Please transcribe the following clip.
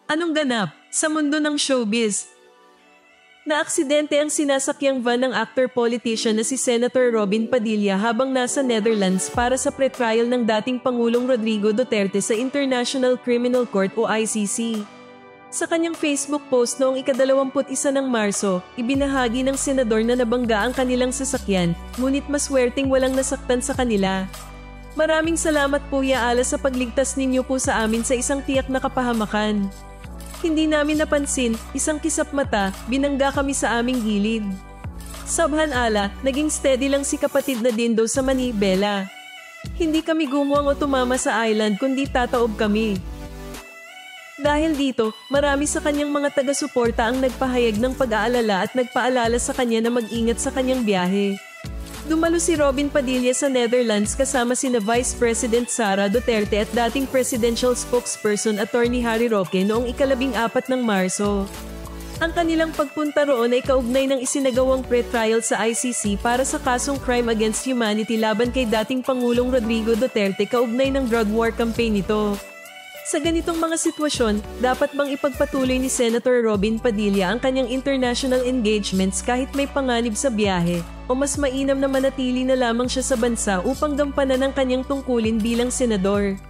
Anong ganap sa mundo ng showbiz? Naaksidente ang sinasakyang van ng actor-politician na si Senator Robin Padilla habang nasa Netherlands para sa pretrial ng dating Pangulong Rodrigo Duterte sa International Criminal Court o ICC. Sa kanyang Facebook post noong ika-21 ng Marso, ibinahagi ng senador na nabangga ang kanilang sasakyan, ngunit maswerteng walang nasaktan sa kanila. Maraming salamat po Ya Allah sa pagligtas ninyo po sa amin sa isang tiyak na kapahamakan. Hindi namin napansin, isang kisap mata, binangga kami sa aming gilid. Subhanallah, naging steady lang si kapatid na Dindo sa Manibela. Hindi kami gumuwang o tumama sa island kundi tataob kami. Dahil dito, marami sa kanyang mga taga-suporta ang nagpahayag ng pag-aalala at nagpaalala sa kanya na mag-ingat sa kanyang biyahe. Dumalo si Robin Padilla sa Netherlands kasama sina Vice President Sara Duterte at dating presidential spokesperson Attorney Harry Roque noong ika-14 ng Marso. Ang kanilang pagpunta roon ay kaugnay ng isinagawang pre-trial sa ICC para sa kasong crime against humanity laban kay dating Pangulong Rodrigo Duterte kaugnay ng drug war campaign nito. Sa ganitong mga sitwasyon, dapat bang ipagpatuloy ni Senator Robin Padilla ang kanyang international engagements kahit may panganib sa biyahe, o mas mainam na manatili na lamang siya sa bansa upang gampanan ang kanyang tungkulin bilang senador?